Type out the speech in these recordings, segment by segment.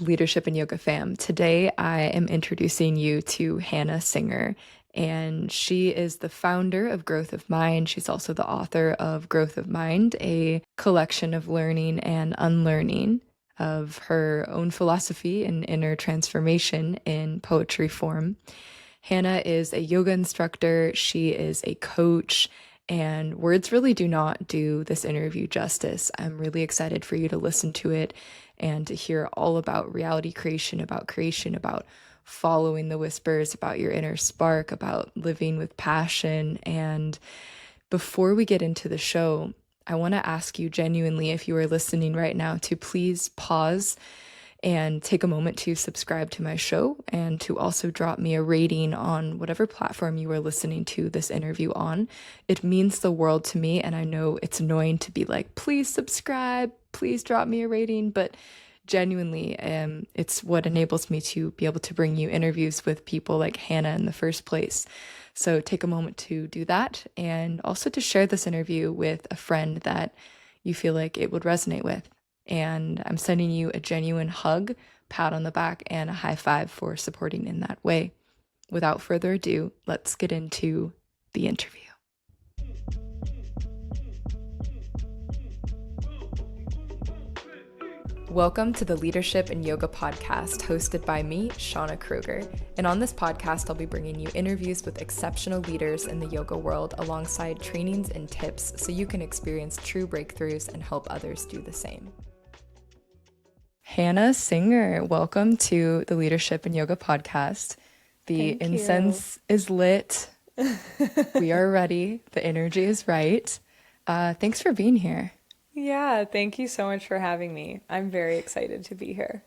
Leadership and Yoga fam. Today I am introducing you to Hannah Singer, and she is the founder of Growth of Mind. She's also the author of Growth of Mind, a collection of learning and unlearning of her own philosophy and inner transformation in poetry form. Hannah is a yoga instructor, she is a coach, and words really do not do this interview justice. I'm really excited for you to listen to it and to hear all about reality creation, about following the whispers, about your inner spark, about living with passion. And before we get into the show, I want to ask you genuinely, if you are listening right now, to please pause and take a moment to subscribe to my show and to also drop me a rating on whatever platform you are listening to this interview on. It means the world to me, and I know it's annoying to be like, please subscribe, please drop me a rating, but genuinely, it's what enables me to be able to bring you interviews with people like Hannah in the first place. So take a moment to do that, and also to share this interview with a friend that you feel like it would resonate with. And I'm sending you a genuine hug, pat on the back, and a high five for supporting in that way. Without further ado, let's get into the interview. Welcome to the Leadership and Yoga podcast, hosted by me, Shauna Kruger. And on this podcast, I'll be bringing you interviews with exceptional leaders in the yoga world, alongside trainings and tips so you can experience true breakthroughs and help others do the same. Hannah Singer, welcome to the Leadership and Yoga podcast. The incense is lit. We are ready. The energy is right. Thanks for being here. Yeah, thank you so much for having me. I'm very excited to be here.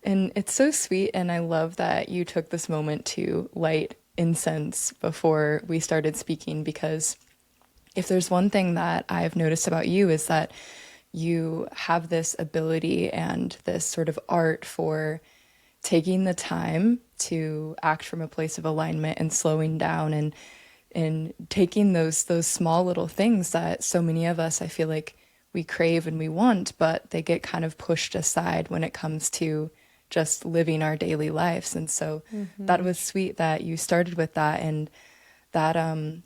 And it's so sweet, and I love that you took this moment to light incense before we started speaking, because if there's one thing that I've noticed about you is that you have this ability and this sort of art for taking the time to act from a place of alignment and slowing down and taking those small little things that so many of us, I feel like, we crave and we want, but they get kind of pushed aside when it comes to just living our daily lives. And so that was sweet that you started with that. And that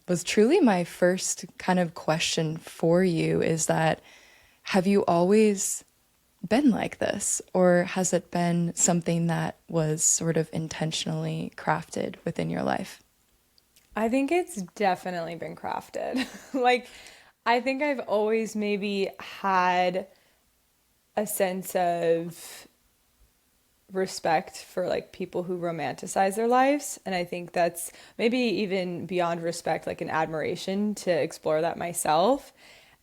was truly my first kind of question for you, is that, have you always been like this, or has it been something that was sort of intentionally crafted within your life? I think it's definitely been crafted. I think I've always maybe had a sense of respect for people who romanticize their lives. And I think that's maybe even beyond respect, like an admiration to explore that myself.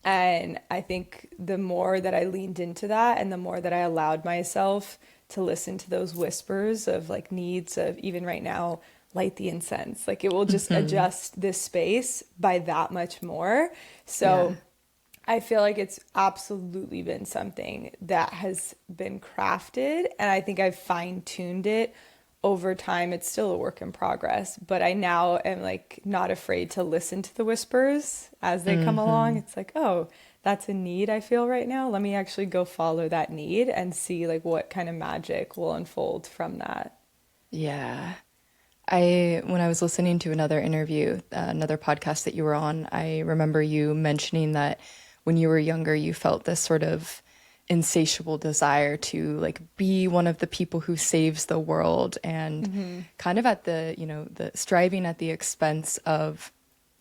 And I think the more that I leaned into that, and the more that I allowed myself to listen to those whispers of needs of, even right now, light the incense, it will just adjust this space by that much more. So yeah. I feel like it's absolutely been something that has been crafted, and I think I've fine-tuned it over time. It's still a work in progress, but I now am not afraid to listen to the whispers as they come along. It's oh, that's a need I feel right now. Let me actually go follow that need and see what kind of magic will unfold from that. Yeah. When I was listening to another interview, another podcast that you were on, I remember you mentioning that when you were younger, you felt this sort of insatiable desire to be one of the people who saves the world, and kind of at the striving at the expense of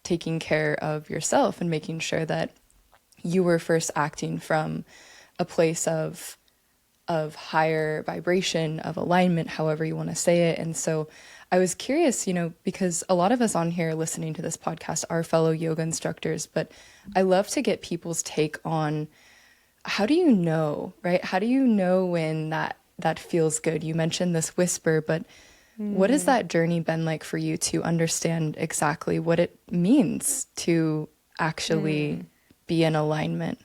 taking care of yourself and making sure that you were first acting from a place of higher vibration, of alignment, however you want to say it. And so I was curious, because a lot of us on here listening to this podcast are fellow yoga instructors, but I love to get people's take on, how do you know, right? How do you know when that feels good? You mentioned this whisper, but what has that journey been like for you to understand exactly what it means to actually be in alignment?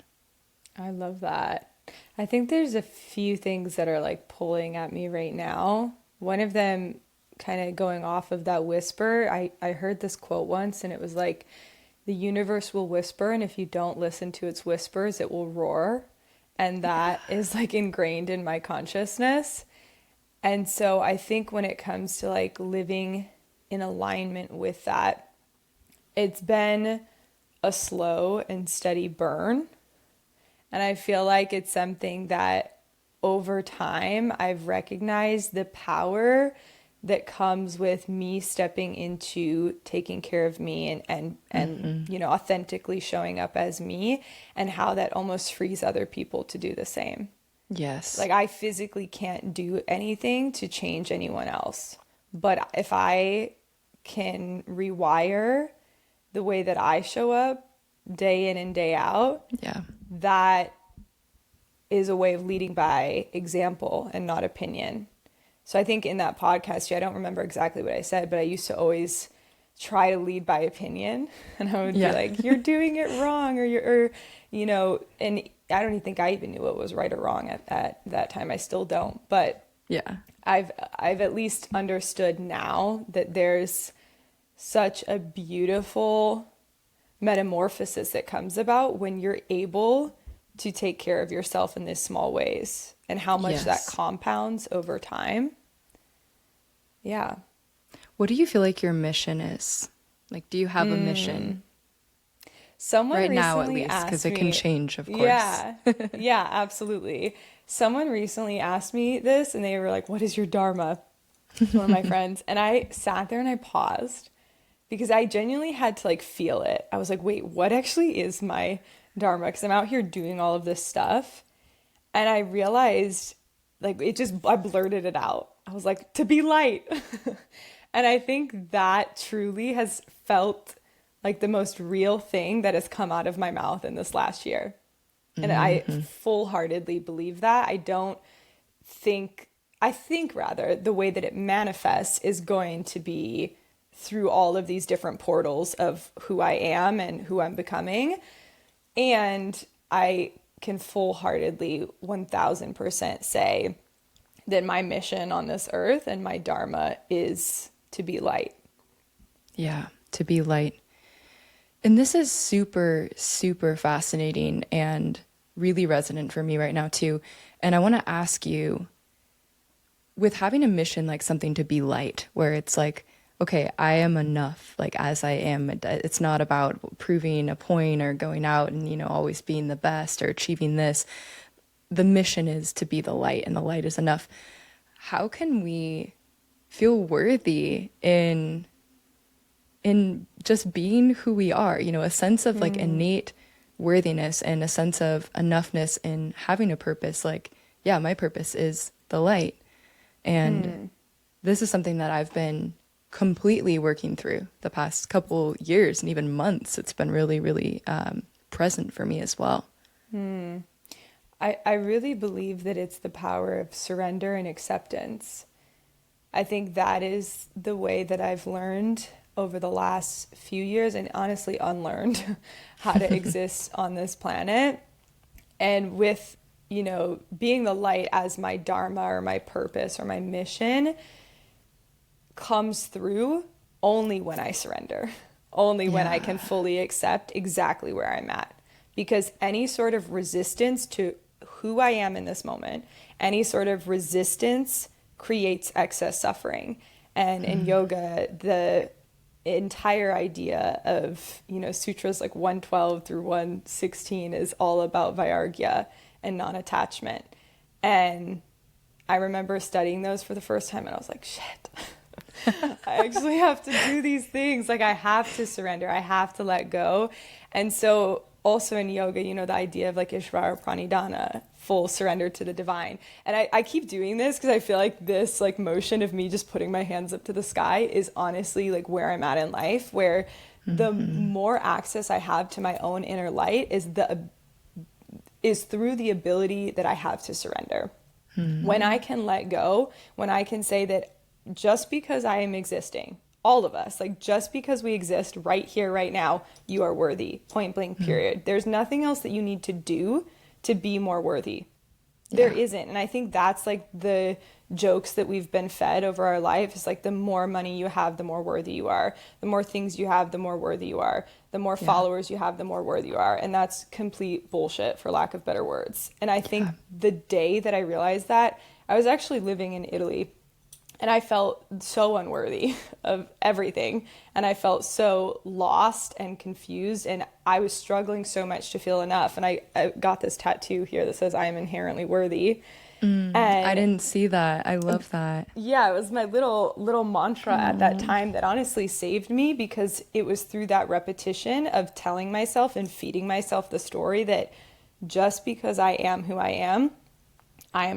I love that. I think there's a few things that are pulling at me right now. One of them, kind of going off of that whisper, I heard this quote once, and it was the universe will whisper, and if you don't listen to its whispers, it will roar. And that is ingrained in my consciousness. And so I think when it comes to like living in alignment with that, it's been a slow and steady burn. And I feel like it's something that over time I've recognized the power that comes with me stepping into taking care of me and Mm-hmm. you know, authentically showing up as me, and how that almost frees other people to do the same. Yes. Like I physically can't do anything to change anyone else. But if I can rewire the way that I show up day in and day out, Yeah. that is a way of leading by example and not opinion. So I think in that podcast, I don't remember exactly what I said, but I used to always try to lead by opinion. And I would be Yeah. like, you're doing it wrong, you know, and I don't even think I even knew what was right or wrong at that time. I still don't. But Yeah. I've at least understood now that there's such a beautiful metamorphosis that comes about when you're able to take care of yourself in these small ways, and how much that Yes. compounds over time. Yeah. What do you feel like your mission is? Like, do you have a mission Someone right now, at recently least? Because asked it can me, change, of course. yeah, yeah, absolutely. Someone recently asked me this and they were like, what is your dharma? One of my friends. And I sat there and I paused because I genuinely had to like feel it. I was like, wait, what actually is my dharma? Because I'm out here doing all of this stuff. And I realized, like, I blurted it out. I was like, to be light. And I think that truly has felt like the most real thing that has come out of my mouth in this last year. And I Hmm. full-heartedly believe that. I think rather the way that it manifests is going to be through all of these different portals of who I am and who I'm becoming. And I can full-heartedly 1000% say that my mission on this earth and my dharma is to be light. Yeah, to be light. And this is super, super fascinating and really resonant for me right now, too. And I want to ask you, with having a mission like something to be light, where it's like, okay, I am enough, like as I am. It's not about proving a point or going out and, always being the best or achieving this. The mission is to be the light, and the light is enough. How can we feel worthy in just being who we are, a sense of like innate worthiness and a sense of enoughness in having a purpose? Like, yeah, my purpose is the light. And this is something that I've been completely working through the past couple years and even months. It's been really, really present for me as well. I really believe that it's the power of surrender and acceptance. I think that is the way that I've learned over the last few years, and honestly unlearned how to exist on this planet. And with, being the light as my dharma or my purpose or my mission comes through only when I surrender, only when I Yeah. can fully accept exactly where I'm at. Because any sort of resistance to who I am in this moment, any sort of resistance creates excess suffering. And in yoga, the entire idea of, sutras like 112 through 116 is all about vairagya and non-attachment. And I remember studying those for the first time and I was like, shit, I actually have to do these things. Like I have to surrender. I have to let go. And so also in yoga, the idea of like Ishvara Pranidhana, full surrender to the divine. And I keep doing this because I feel like this like motion of me just putting my hands up to the sky is honestly like where I'm at in life, where the more access I have to my own inner light is through the ability that I have to surrender. When I can let go, when I can say that just because I am existing, all of us, like just because we exist right here, right now, you are worthy, point blank, period. There's nothing else that you need to do to be more worthy. There Yeah. isn't. And I think that's like the jokes that we've been fed over our life is like the more money you have, the more worthy you are. The more things you have, the more worthy you are. The more Yeah. followers you have, the more worthy you are. And that's complete bullshit, for lack of better words. And I think Yeah. the day that I realized that, I was actually living in Italy, and I felt so unworthy of everything. And I felt so lost and confused. And I was struggling so much to feel enough. And I got this tattoo here that says, I am inherently worthy. I And didn't see that. I love that. yeah, it was my little mantra at that Oh, time that honestly saved me, because it was through that repetition of telling myself and feeding myself the story that just because I am who I am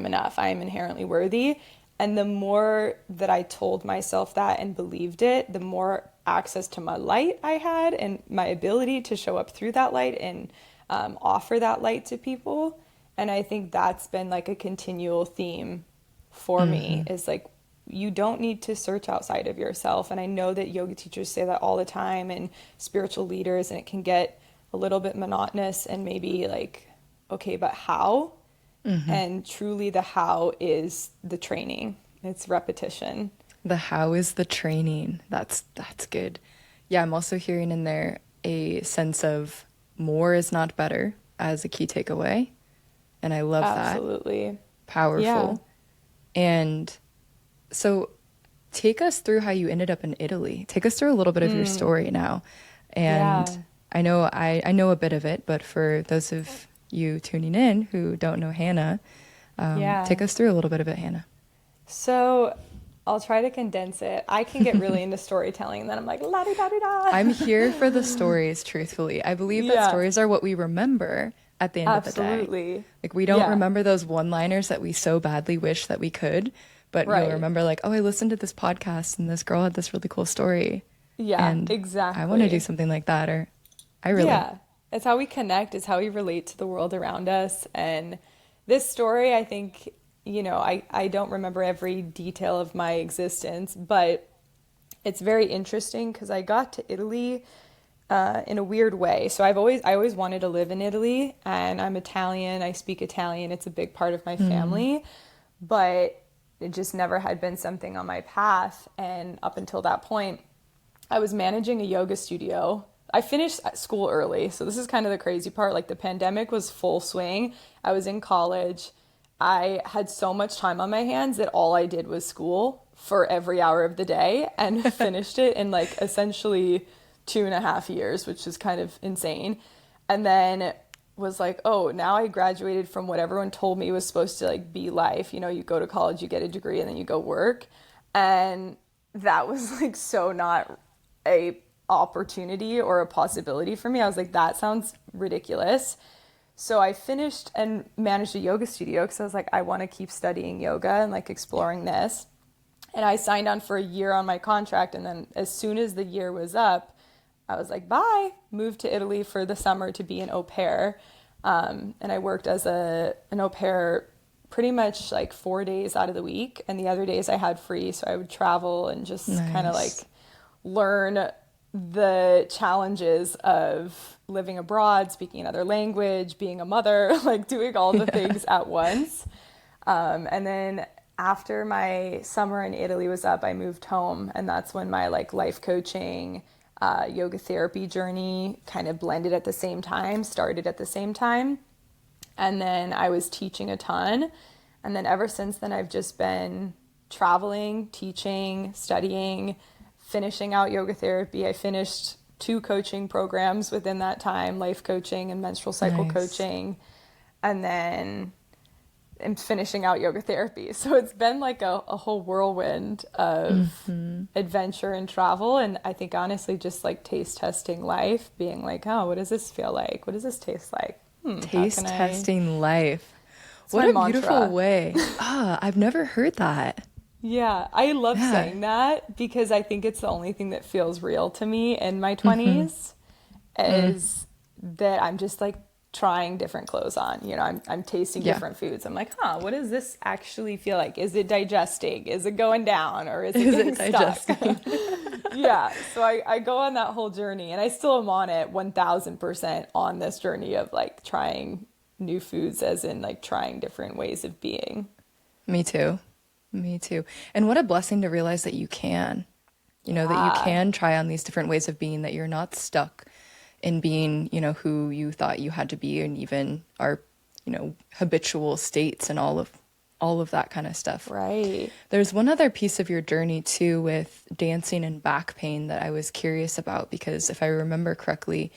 enough. I am inherently worthy. And the more that I told myself that and believed it, the more access to my light I had, and my ability to show up through that light and offer that light to people. And I think that's been like a continual theme for me, is like, you don't need to search outside of yourself. And I know that yoga teachers say that all the time, and spiritual leaders, and it can get a little bit monotonous and maybe like, okay, but how? And truly the how is the training. It's repetition. the how is the training. That's good. Yeah, I'm also hearing in there a sense of more is not better as a key takeaway. And I love that. Absolutely. Yeah. Powerful. And so take us through how you ended up in Italy. Take us through a little bit of your story now. And Yeah. I know a bit of it, but for those of you tuning in who don't know Hannah, Yeah. take us through a little bit of it, Hannah. So I'll try to condense it. I can get really into storytelling, and then I'm like, la di da di da. I'm here for the stories, truthfully. I believe that Yeah, stories are what we remember at the end of the day. absolutely. Like, we don't Yeah, remember those one-liners that we so badly wish that we could, but you'll right. remember, like, oh, I listened to this podcast and this girl had this really cool story. Yeah, And I want to do exactly. something like that, or I really. Yeah, it's how we connect, it's how we relate to the world around us. And this story, I think, I don't remember every detail of my existence, but it's very interesting because I got to Italy in a weird way. So I always wanted to live in Italy, and I'm Italian. I speak Italian. It's a big part of my family, but it just never had been something on my path. And up until that point, I was managing a yoga studio. I finished school early, so this is kind of the crazy part. Like, the pandemic was full swing. I was in college. I had so much time on my hands that all I did was school for every hour of the day, and finished it in like essentially 2.5 years, which is kind of insane. And then was like, oh, now I graduated from what everyone told me was supposed to like be life. You go to college, you get a degree, and then you go work. And that was like so not a opportunity or a possibility for me. I was like, that sounds ridiculous. So I finished and managed a yoga studio because I was like, I want to keep studying yoga and like exploring this. And I signed on for a year on my contract. And then as soon as the year was up, I was like, bye, moved to Italy for the summer to be an au pair. And I worked as an au pair pretty much like 4 days out of the week. And the other days I had free. So I would travel and just kind of like Nice. learn the challenges of living abroad, speaking another language, being a mother, like doing all the Yeah. things at once. And then after my summer in Italy was up, I moved home, and that's when my like life coaching, yoga therapy journey kind of blended at the same time, started at the same time. And then I was teaching a ton. And then ever since then, I've just been traveling, teaching, studying, finishing out yoga therapy. I finished 2 coaching programs within that time, life coaching and menstrual cycle Nice. coaching. And then I'm finishing out yoga therapy. So it's been like a whole whirlwind of adventure and travel. And I think honestly, just like taste testing life, being like, oh, what does this feel like? What does this taste like? How can Taste I? testing life. It's What my a beautiful mantra. way. Ah, I've never heard that. Yeah, I love Yeah. saying that because I think it's the only thing that feels real to me in my 20s, is that I'm just like trying different clothes on. I'm tasting Yeah. different foods. I'm like, huh, what does this actually feel like? Is it digesting? Is it going down, or is it Is getting it stuck? digesting? Yeah, so I go on that whole journey, and I still am on it 1000% on this journey of like trying new foods, as in like trying different ways of being. Me too. Me too. And what a blessing to realize that you can, that you Yeah. can try on these different ways of being, that you're not stuck in being, who you thought you had to be, and even our, habitual states and all of all of that kind of stuff. Right. There's one other piece of your journey too with dancing and back pain that I was curious about because if I remember correctly,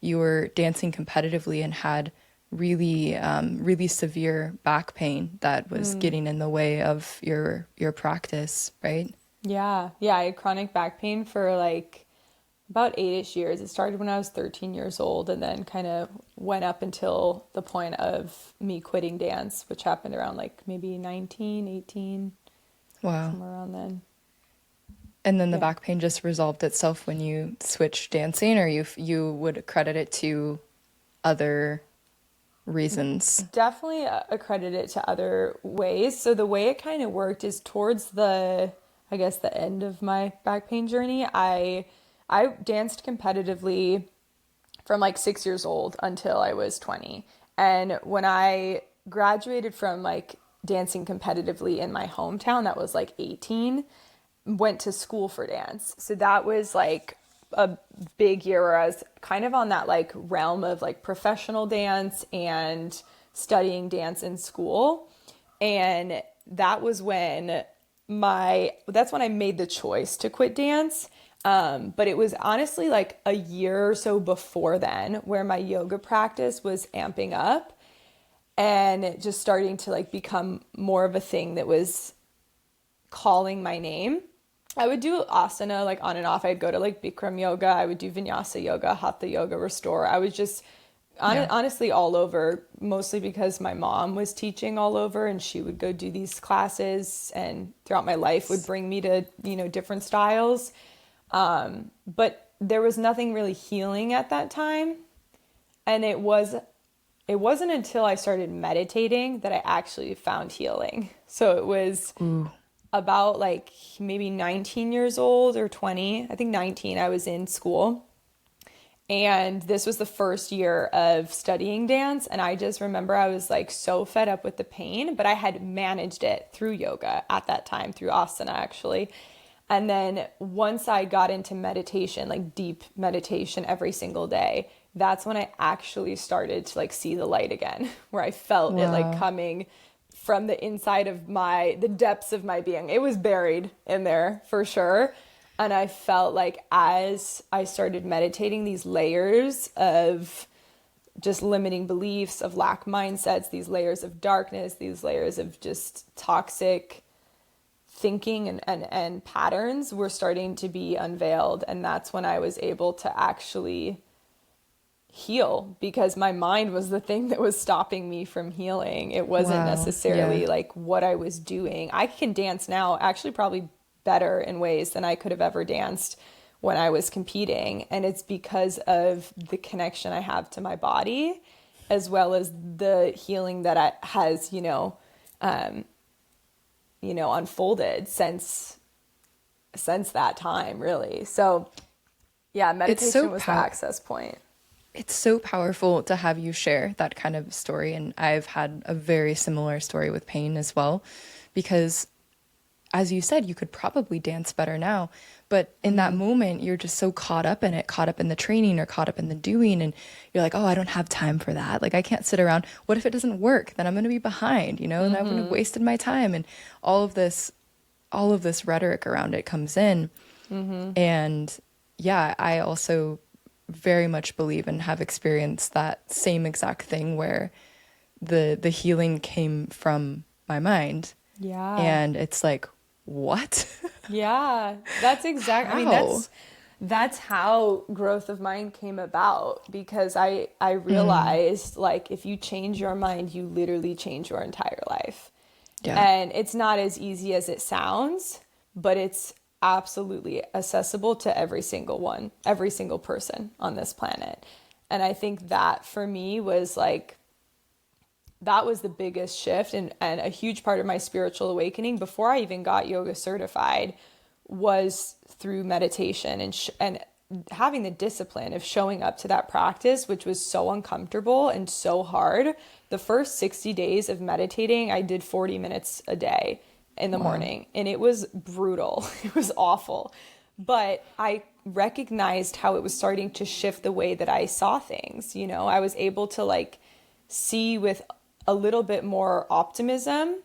you were dancing competitively and had really severe back pain that was getting in the way of your practice, right? Yeah. Yeah. I had chronic back pain for like about 8-ish years. It started when I was 13 years old and then kind of went up until the point of me quitting dance, which happened around like maybe 19, 18, Wow. somewhere around then. And then the Yeah. back pain just resolved itself when you switched dancing, or you would credit it to other reasons. Definitely accredit it to other ways. So the way it kind of worked is towards I guess the end of my back pain journey, I danced competitively from like 6 years old until I was 20. And when I graduated from like dancing competitively in my hometown, that was like 18, went to school for dance. So that was like a big year where I was kind of on that like realm of like professional dance and studying dance in school. And that was when that's when I made the choice to quit dance. But it was honestly like a year or so before then where my yoga practice was amping up and just starting to like become more of a thing that was calling my name. I would do asana like on and off. I'd go to like Bikram yoga. I would do vinyasa yoga, hatha yoga, restore. I was just Yeah. honestly all over, mostly because my mom was teaching all over and she would go do these classes and throughout my life would bring me to, different styles. But there was nothing really healing at that time. And it wasn't until I started meditating that I actually found healing. So it was Ooh. about like maybe 19 years old or 20. I think 19, I was in school. And this was the first year of studying dance. And I just remember I was like so fed up with the pain, but I had managed it through yoga at that time, through asana actually. And then once I got into meditation, like deep meditation every single day, that's when I actually started to like see the light again, where I felt it like Wow. coming from the inside of the depths of my being. It was buried in there for sure. And I felt like as I started meditating, these layers of just limiting beliefs, of lack mindsets, these layers of darkness, these layers of just toxic thinking and patterns were starting to be unveiled. And that's when I was able to actually heal, because my mind was the thing that was stopping me from healing. It wasn't Wow. Yeah. necessarily like what I was doing. I can dance now actually probably better in ways than I could have ever danced when I was competing. And it's because of the connection I have to my body, as well as the healing that has, unfolded since that time, really. So yeah, It's meditation so was the access point. it's so powerful to have you share that kind of story. And I've had a very similar story with pain as well, because as you said, you could probably dance better now. But in that moment, you're just so caught up in it, caught up in the training or caught up in the doing. And you're like, oh, I don't have time for that. Like, I can't sit around. What if it doesn't work? Then I'm going to be behind, and I would have wasted my time. And all of this, all of this rhetoric around it comes in. And yeah, I also very much believe and have experienced that same exact thing where the healing came from my mind. Yeah. And it's like, what? Yeah, that's exact. I mean, How? that's how growth of mind came about, because I realized like if you change your mind, you literally change your entire life. Yeah. And it's not as easy as it sounds, but it's absolutely accessible to every single person on this planet. And I think that for me was like that was the biggest shift, and a huge part of my spiritual awakening before I even got yoga certified was through meditation and having the discipline of showing up to that practice, which was so uncomfortable and so hard. The first 60 days of meditating, I did 40 minutes a day in the Wow. morning, and it was brutal. It was awful. But I recognized how it was starting to shift the way that I saw things. I was able to like see with a little bit more optimism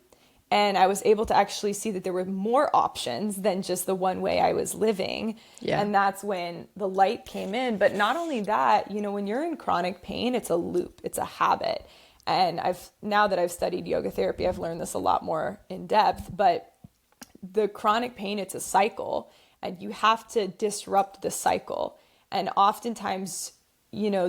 And I was able to actually see that there were more options than just the one way I was living. Yeah. And that's when the light came in. But not only that, you know, when you're in chronic pain, it's a loop, it's a habit. And now that I've studied yoga therapy, I've learned this a lot more in depth. But the chronic pain, it's a cycle, and you have to disrupt the cycle. And oftentimes, you know,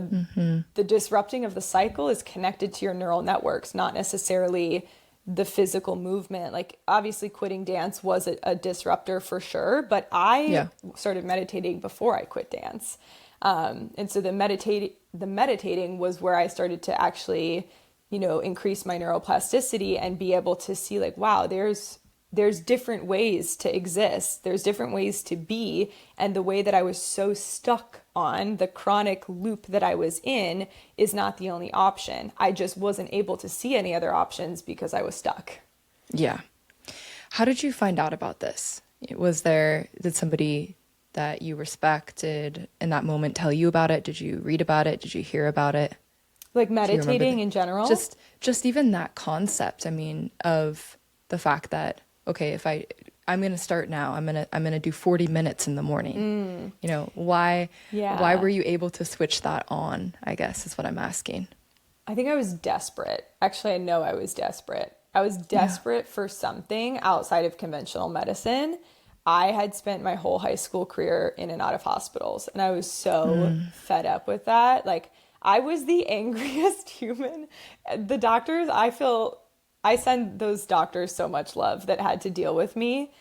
the disrupting of the cycle is connected to your neural networks, not necessarily the physical movement. Like, obviously quitting dance was a disruptor for sure, but I started meditating before I quit dance. And so the meditating was where I started to actually, you know, increase my neuroplasticity and be able to see like, wow, there's different ways to exist. There's different ways to be. And the way that I was so stuck on, the chronic loop that I was in, is not the only option. I just wasn't able to see any other options because I was stuck. Yeah. How did you find out about this? Did somebody that you respected in that moment tell you about it? Did you read about it? Did you hear about it? Like meditating in general? Just even that concept, I mean, of the fact that, okay, I'm going to start now. I'm going to do 40 minutes in the morning. You know, why were you able to switch that on, I guess is what I'm asking. I think I was desperate. Actually, I know I was desperate. I was desperate for something outside of conventional medicine. I had spent my whole high school career in and out of hospitals, and I was so fed up with that. Like, I was the angriest human. The doctors, I send those doctors so much love that had to deal with me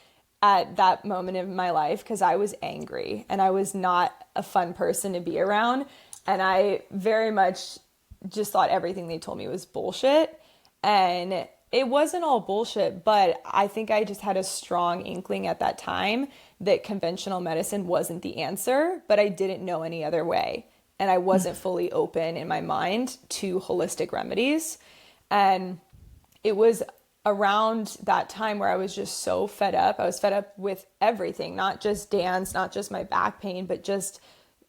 at that moment in my life, because I was angry and I was not a fun person to be around. And I very much just thought everything they told me was bullshit. And it wasn't all bullshit, but I think I just had a strong inkling at that time that conventional medicine wasn't the answer, but I didn't know any other way. And I wasn't fully open in my mind to holistic remedies. And it was around that time where I was just so fed up. I was fed up with everything, not just dance, not just my back pain, but just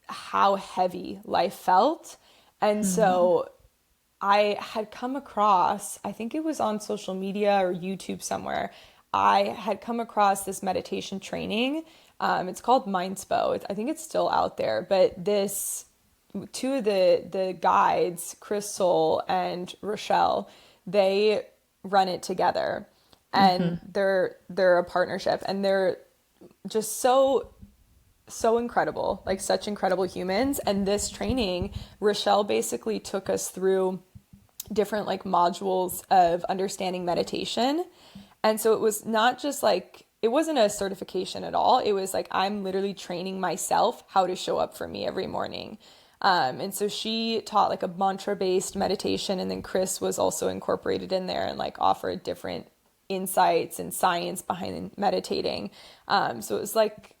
how heavy life felt. And so I had come across, I think it was on social media or YouTube somewhere, I had come across this meditation training. It's called Mindspo. I think it's still out there, but two of the guides, Crystal and Rochelle, they run it together, and they're a partnership, and they're just so incredible, like such incredible humans. And this training, Rochelle basically took us through different like modules of understanding meditation. And so it was not just like, it wasn't a certification at all. It was like, I'm literally training myself how to show up for me every morning. And so she taught like a mantra-based meditation, and then Chris was also incorporated in there and like offered different insights and science behind meditating. So it was like,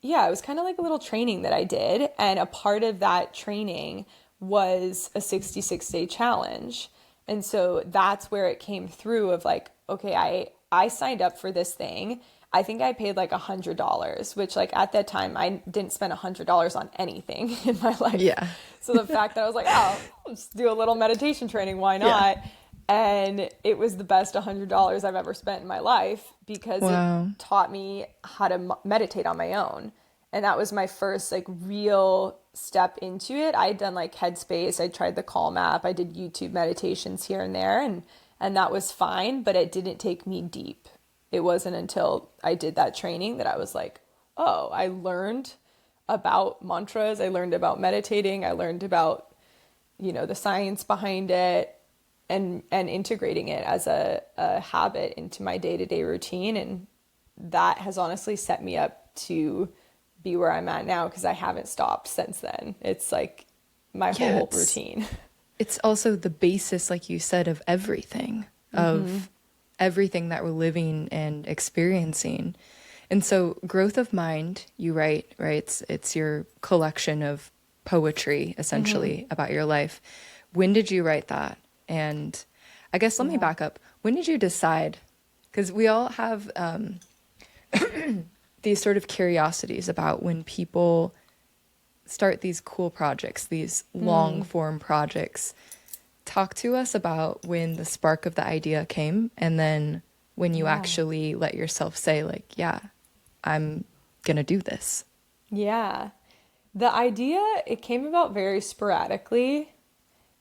it was kind of like a little training that I did. And a part of that training was a 66-day challenge. And so that's where it came through of like, okay, I signed up for this thing. I think I paid like $100, which like at that time I didn't spend $100 on anything in my life. Yeah. So the fact that I was like, oh, let's do a little meditation training, why not? Yeah. And it was the best $100 I've ever spent in my life, because it taught me how to meditate on my own. And that was my first like real step into it. I had done like Headspace. I tried the Calm app. I did YouTube meditations here and there, and that was fine, but it didn't take me deep. It wasn't until I did that training that I was like, oh, I learned about mantras. I learned about meditating. I learned about, the science behind it, and integrating it as a habit into my day-to-day routine. And that has honestly set me up to be where I'm at now, because I haven't stopped since then. It's like my whole routine. It's also the basis, like you said, of everything, of everything that we're living and experiencing. And so growth of mind, you write, right? It's your collection of poetry, essentially, about your life. When did you write that? And I guess let me back up. When did you decide? Because we all have these sort of curiosities about when people start these cool projects, these long form projects. Talk to us about when the spark of the idea came, and then when you Yeah. actually let yourself say, like, yeah, I'm gonna do this. Yeah. The idea, it came about very sporadically.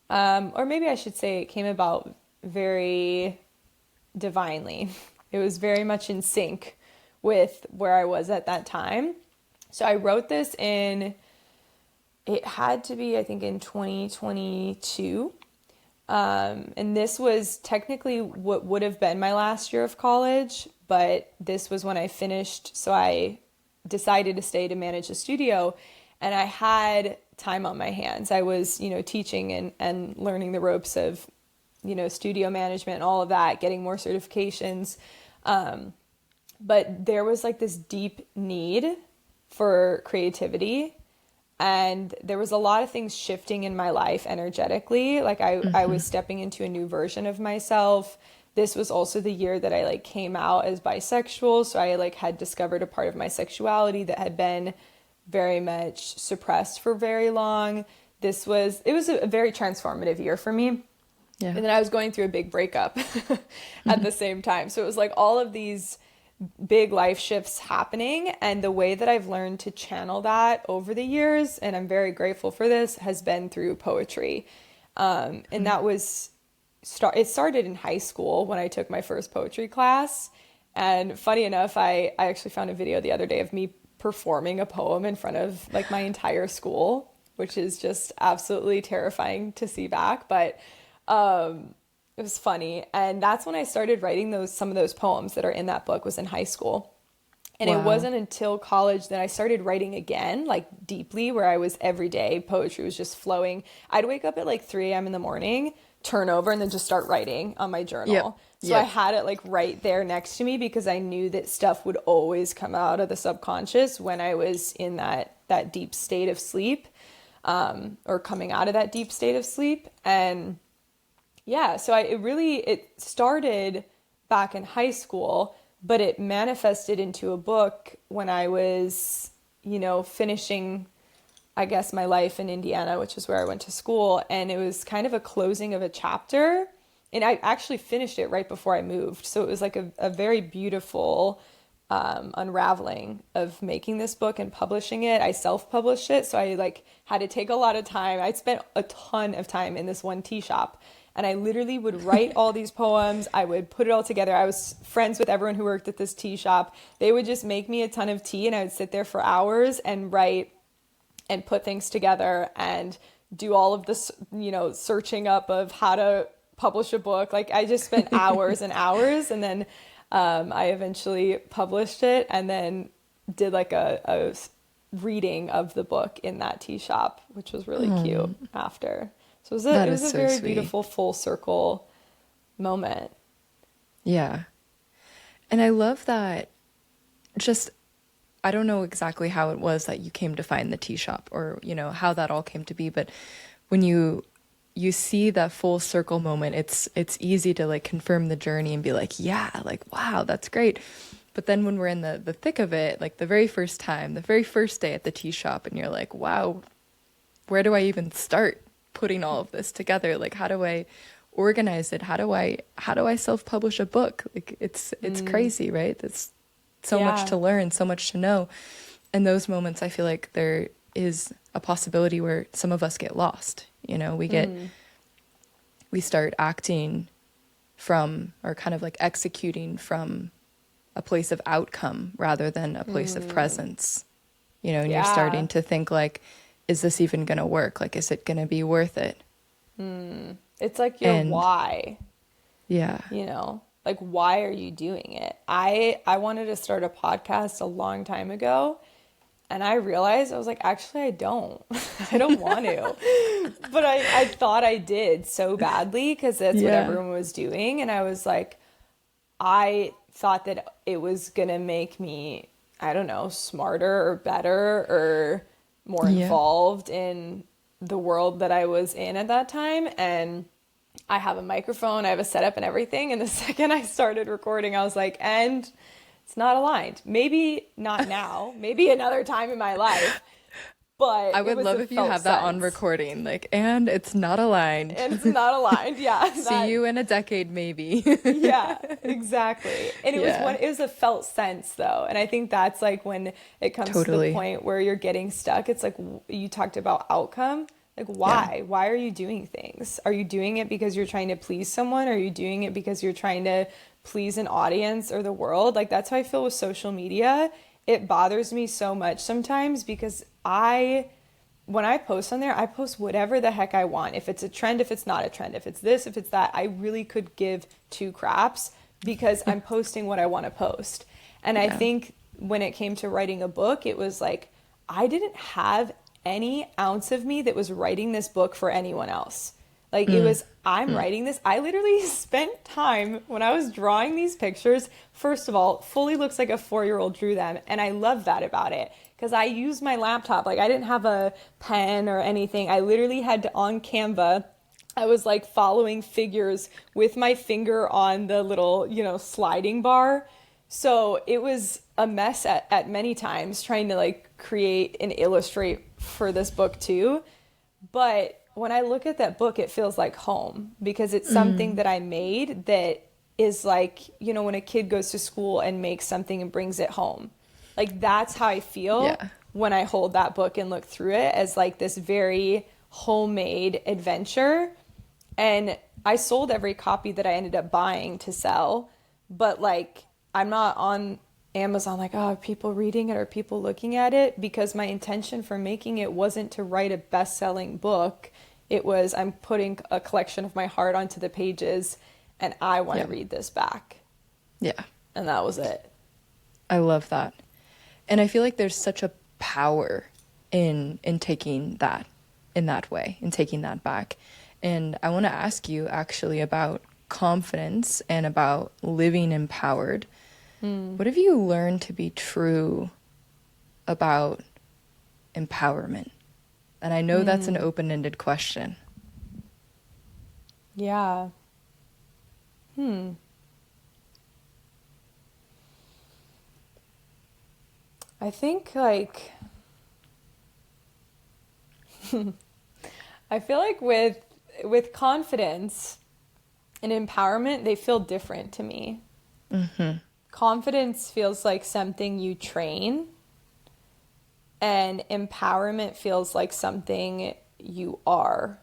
Or maybe I should say it came about very divinely. It was very much in sync with where I was at that time. So I wrote this in, it had to be, I think, in 2022. And this was technically what would have been my last year of college, but this was when I finished. So I decided to stay to manage a studio, and I had time on my hands. I was, teaching and learning the ropes of, studio management and all of that, getting more certifications. But there was like this deep need for creativity, and there was a lot of things shifting in my life energetically. Like I Hmm. was stepping into a new version of myself. This was also the year that I like came out as bisexual, so I like had discovered a part of my sexuality that had been very much suppressed for very long. It was a very transformative year for me. Yeah. And then I was going through a big breakup at Hmm. the same time. So it was like all of these big life shifts happening, and the way that I've learned to channel that over the years, and I'm very grateful for this, has been through poetry. And that was it started in high school when I took my first poetry class. And funny enough, I actually found a video the other day of me performing a poem in front of like my entire school, which is just absolutely terrifying to see back. But it was funny. And that's when I started writing some of those poems that are in that book, was in high school. And it Wow. wasn't until college that I started writing again, like deeply, where I was every day, poetry was just flowing. I'd wake up at like 3 a.m. in the morning, turn over, and then just start writing on my Yep. journal. So I Yep. had it like right there next to me, because I knew that stuff would always come out of the subconscious when I was in that deep state of sleep, or coming out of that deep state of sleep. And yeah, so it started back in high school, but it manifested into a book when I was, finishing, I guess, my life in Indiana, which is where I went to school, and it was kind of a closing of a chapter. And I actually finished it right before I moved. So it was like a very beautiful unraveling of making this book and publishing it. I self-published it, so I like had to take a lot of time. I spent a ton of time in this one tea shop, and I literally would write all these poems. I would put it all together. I was friends with everyone who worked at this tea shop. They would just make me a ton of tea, and I would sit there for hours and write and put things together and do all of this, searching up of how to publish a book. Like I just spent hours and hours, and then I eventually published it, and then did like a reading of the book in that tea shop, which was really cute Oh, after. So that it is was a so very sweet. beautiful full circle moment. Yeah. And I love that just I don't know exactly how it was that you came to find the tea shop or, how that all came to be, but when you see that full circle moment, it's easy to like confirm the journey and be like, yeah, like wow, that's great. But then when we're in the thick of it, like the very first time, the very first day at the tea shop, and you're like, wow, where do I even start putting all of this together? Like how do I organize it? How do I self-publish a book? Like it's crazy, right? That's so much Yeah. to learn, so much to know. In those moments, I feel like there is a possibility where some of us get lost. We start acting from, or kind of like executing from, a place of outcome rather than a place of presence. And you're Yeah. starting to think like, is this even going to work? Like, is it going to be worth it? It's like your And why. yeah, Like why are you doing it? I wanted to start a podcast a long time ago, and I realized, I was like, actually I don't. I don't want to. But I thought I did so badly, because that's what yeah, everyone was doing, and I was like, I thought that it was gonna make me, I don't know, smarter or better or more yeah. involved in the world that I was in at that time. And I have a microphone, I have a setup and everything. And the second I started recording, I was like, and it's not aligned. Maybe not now, maybe another time in my life. but I it would was love a if you felt have that on sense. recording, like, and it's not aligned. And it's not aligned. Yeah, See that you in a decade, maybe. yeah, exactly. And Yeah, it was a felt sense though. And I think that's like when it comes to the totally. point where you're getting stuck, it's like you talked about outcome. Like Yeah, why? Why are you doing things? Are you doing it because you're trying to please someone? Are you doing it because you're trying to please an audience or the world? Like that's how I feel with social media. It bothers me so much sometimes because I when I post on there, I post whatever the heck I want. If it's a trend, if it's not a trend, if it's this, if it's that, I really could give two craps because I'm posting what I want to post. And I yeah. think when it came to writing a book, it was like I didn't have any ounce of me that was writing this book for anyone else. Like it Mm, was, I'm mm. writing this. I literally spent time when I was drawing these pictures. First of all, fully looks like a 4-year-old drew them. And I love that about it because I used my laptop. Like I didn't have a pen or anything. I literally had to, on Canva, I was like following figures with my finger on the little, sliding bar. So it was a mess at many times trying to like create and illustrate for this book too. But when I look at that book, it feels like home because it's something Mm. that I made that is like, when a kid goes to school and makes something and brings it home. Like that's how I feel Yeah. when I hold that book and look through it as like this very homemade adventure. And I sold every copy that I ended up buying to sell, but like I'm not on Amazon like, oh, are people reading it or people looking at it? Because my intention for making it wasn't to write a best-selling book. It was I'm putting a collection of my heart onto the pages and I want to Yeah. read this back. Yeah. And that was it. I love that. And I feel like there's such a power in taking that in that way, in taking that back. And I want to ask you actually about confidence and about living empowered. What have you learned to be true about empowerment? And I know that's an open-ended question. Yeah. Hmm. I think like I feel like with confidence and empowerment, they feel different to me. Mm-hmm. Confidence feels like something you train, and empowerment feels like something you are.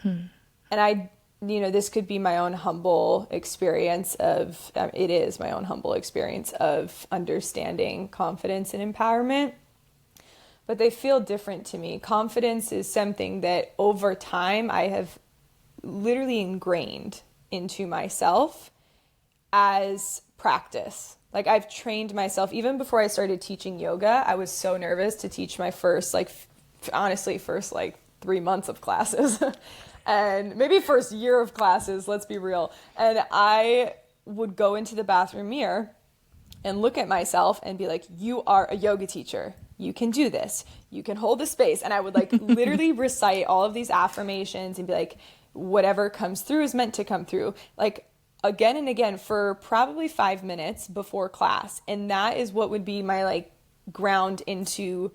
And this could be my own humble experience of, it is my own humble experience of understanding confidence and empowerment, but they feel different to me. Confidence is something that over time I have literally ingrained into myself as practice. Like I've trained myself even before I started teaching yoga. I was so nervous to teach my first honestly first 3 months of classes and maybe first year of classes, let's be real. And I would go into the bathroom mirror and look at myself and be like, you are a yoga teacher. You can do this. You can hold the space. And I would literally recite all of these affirmations and be like, whatever comes through is meant to come through. Like again and again for probably 5 minutes before class. And that is what would be my ground into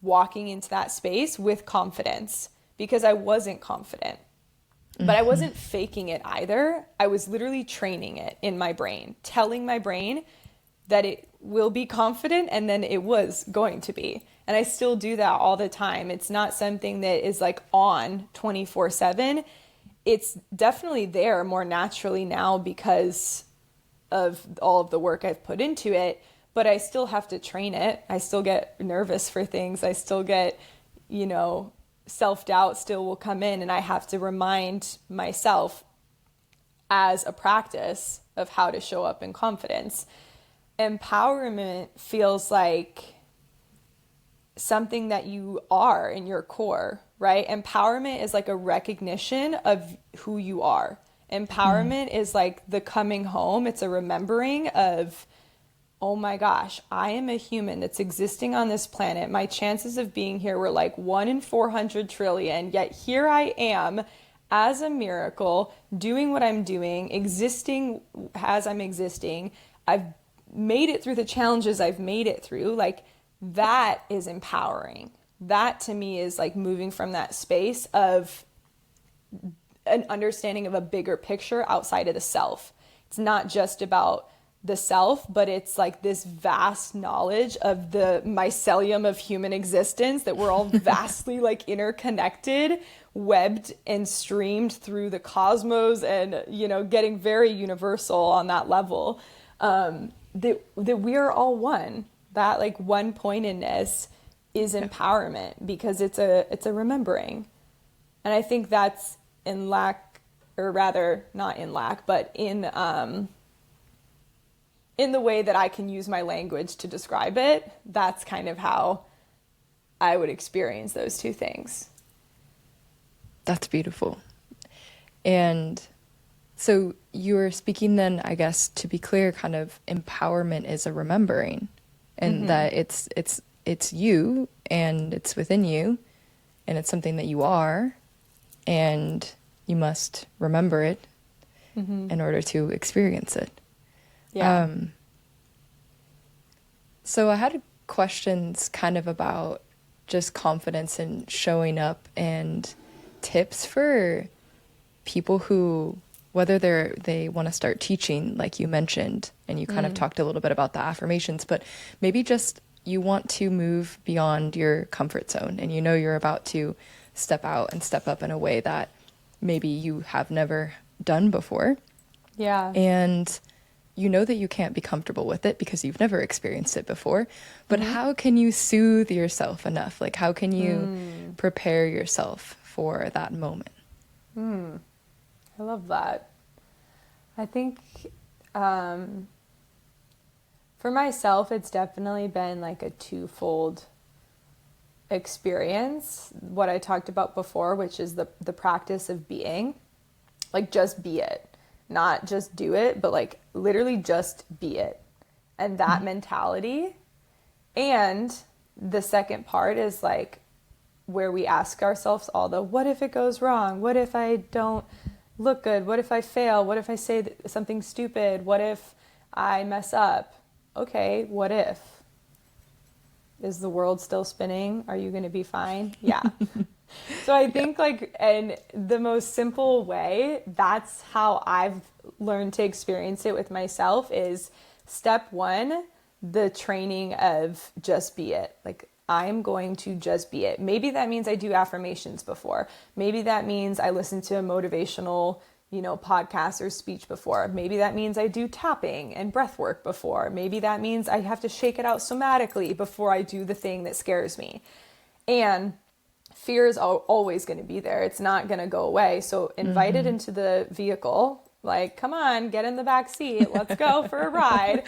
walking into that space with confidence because I wasn't confident. But I Mm-hmm. wasn't faking it either. I was literally training it in my brain, telling my brain that it will be confident and then it was going to be. And I still do that all the time. It's not something that is on 24/7. It's definitely there more naturally now because of all of the work I've put into it, but I still have to train it. I still get nervous for things. I still get, self-doubt still will come in and I have to remind myself as a practice of how to show up in confidence. Empowerment feels like something that you are in your core, right? Empowerment is like a recognition of who you are. Empowerment is like the coming home. It's a remembering of, oh my gosh, I am a human that's existing on this planet. My chances of being here were 1 in 400 trillion, yet here I am as a miracle, doing what I'm doing, existing as I'm existing. I've made it through the challenges I've made it through. That is empowering that to me is like moving from that space of an understanding of a bigger picture outside of the self. It's not just about the self, but it's like this vast knowledge of the mycelium of human existence, that we're all vastly like interconnected, webbed and streamed through the cosmos, and getting very universal on that level. That we are all one. That like one pointedness is empowerment, because it's a remembering. And I think that's in lack, or rather not in lack, but in the way that I can use my language to describe it. That's kind of how I would experience those two things. That's beautiful. And so you were speaking then, I guess, to be clear, kind of empowerment is a remembering, and that it's you, and it's within you, and it's something that you are, and you must remember it in order to experience it. Yeah. So I had questions kind of about just confidence and showing up, and tips for people who, whether they want to start teaching, like you mentioned, and you kind of talked a little bit about the affirmations, but maybe just you want to move beyond your comfort zone, and you're about to step out and step up in a way that maybe you have never done before. Yeah. And that you can't be comfortable with it because you've never experienced it before. But how can you soothe yourself enough? Like, how can you prepare yourself for that moment? I love that. I think for myself, it's definitely been like a twofold experience. What I talked about before, which is the practice of being, like just be it, not just do it, but like literally just be it. And that mentality. And the second part is like where we ask ourselves all the, what if it goes wrong? What if I don't look good? What if I fail? What if I say something stupid? What if I mess up? Okay, what if? Is the world still spinning? Are you going to be fine? Yeah. So I think and the most simple way, that's how I've learned to experience it with myself, is step one, the training of just be it. Like, I'm going to just be it. Maybe that means I do affirmations before. Maybe that means I listen to a motivational, podcast or speech before. Maybe that means I do tapping and breath work before. Maybe that means I have to shake it out somatically before I do the thing that scares me. And fear is always going to be there. It's not going to go away. So invite it into the vehicle. Like, come on, get in the back seat. Let's go for a ride.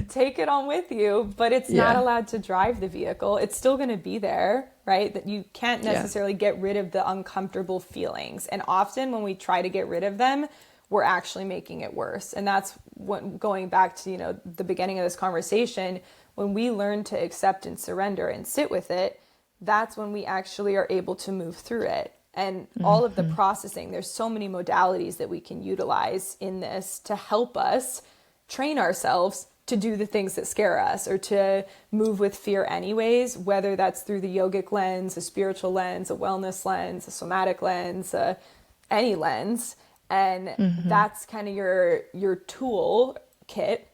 Take it on with you. But it's not allowed to drive the vehicle. It's still going to be there, right? That you can't necessarily get rid of the uncomfortable feelings. And often when we try to get rid of them, we're actually making it worse. And that's what, going back to, the beginning of this conversation, when we learn to accept and surrender and sit with it, that's when we actually are able to move through it. And all of the processing, there's so many modalities that we can utilize in this to help us train ourselves to do the things that scare us, or to move with fear anyways, whether that's through the yogic lens, a spiritual lens, a wellness lens, a somatic lens, any lens. And that's kind of your tool kit,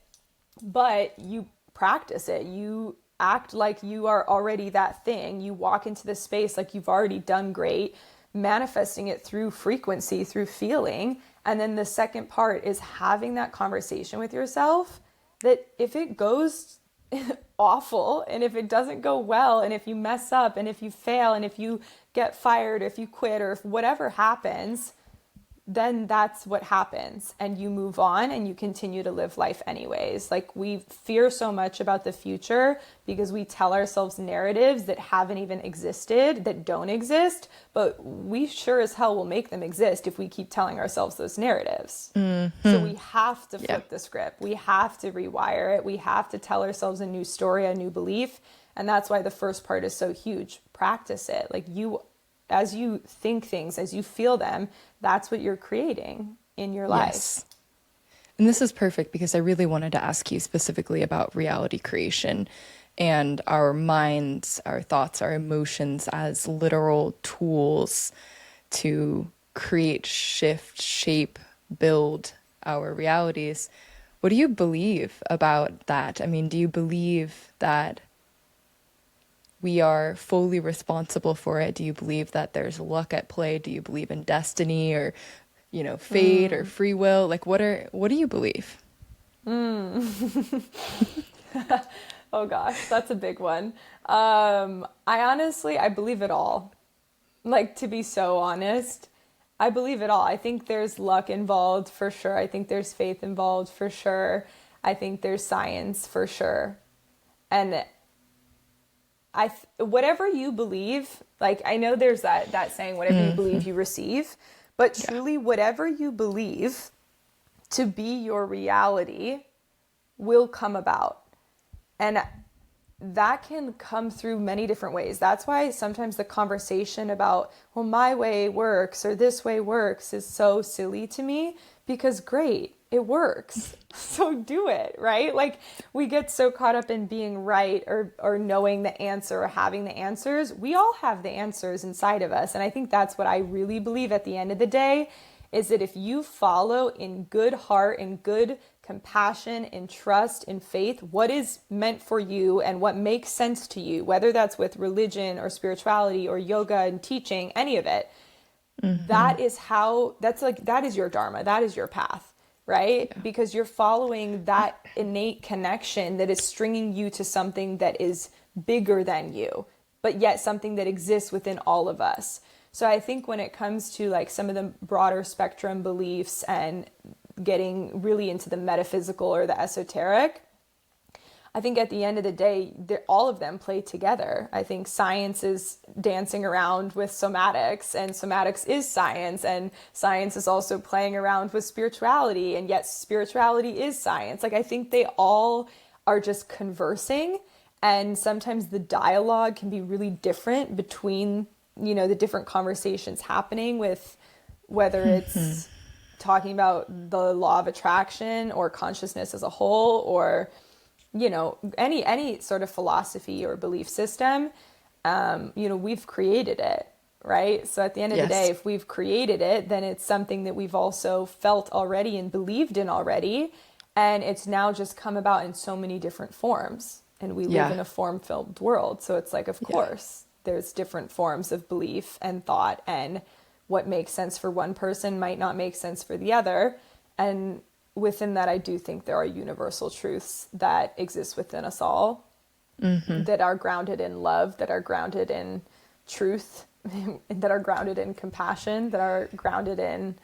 but you practice it. You act like you are already that thing. You walk into the space like you've already done great, manifesting it through frequency, through feeling. And then the second part is having that conversation with yourself, that if it goes awful, and if it doesn't go well, and if you mess up, and if you fail, and if you get fired, if you quit, or if whatever happens, then that's what happens, and you move on and you continue to live life anyways. Like, we fear so much about the future because we tell ourselves narratives that haven't even existed, that don't exist, but we sure as hell will make them exist if we keep telling ourselves those narratives. So we have to flip the script. We have to rewire it. We have to tell ourselves a new story, a new belief. And that's why the first part is so huge. Practice it. Like, as you think things, as you feel them, that's what you're creating in your life. Yes. And this is perfect because I really wanted to ask you specifically about reality creation. and our minds, our thoughts, our emotions as literal tools to create, shift, shape, build our realities. What do you believe about that? I mean, do you believe that we are fully responsible for it? Do you believe that there's luck at play? Do you believe in destiny or, fate or free will? Like what do you believe? Oh gosh, that's a big one. I believe it all. Like, to be so honest, I believe it all. I think there's luck involved for sure. I think there's faith involved for sure. I think there's science for sure. And whatever you believe, like, I know there's that saying, whatever you believe you receive, but Yeah. truly whatever you believe to be your reality will come about. And that can come through many different ways. That's why sometimes the conversation about, well, my way works or this way works is so silly to me, because great, it works. So do it, right? Like, we get so caught up in being right or knowing the answer or having the answers. We all have the answers inside of us. And I think that's what I really believe at the end of the day, is that if you follow in good heart and good compassion and trust and faith what is meant for you and what makes sense to you, whether that's with religion or spirituality or yoga and teaching, any of it, Mm-hmm. that is how, that is your dharma, that is your path, right? Yeah. Because you're following that innate connection that is stringing you to something that is bigger than you, but yet something that exists within all of us. So I think when it comes to like some of the broader spectrum beliefs and getting really into the metaphysical or the esoteric, I think at the end of the day, all of them play together. I think science is dancing around with somatics, and somatics is science, and science is also playing around with spirituality, and yet spirituality is science. Like, I think they all are just conversing, and sometimes the dialogue can be really different between, the different conversations happening, with whether Mm-hmm. it's talking about the law of attraction or consciousness as a whole, or any sort of philosophy or belief system. We've created it, right? So at the end of the day, Yes. if we've created it, then it's something that we've also felt already and believed in already, and it's now just come about in so many different forms, and we live Yeah. in a form-filled world. So it's like, of Yeah. course there's different forms of belief and thought, and what makes sense for one person might not make sense for the other. And within that, I do think there are universal truths that exist within us all, Mm-hmm. that are grounded in love, that are grounded in truth, that are grounded in compassion, that are grounded in,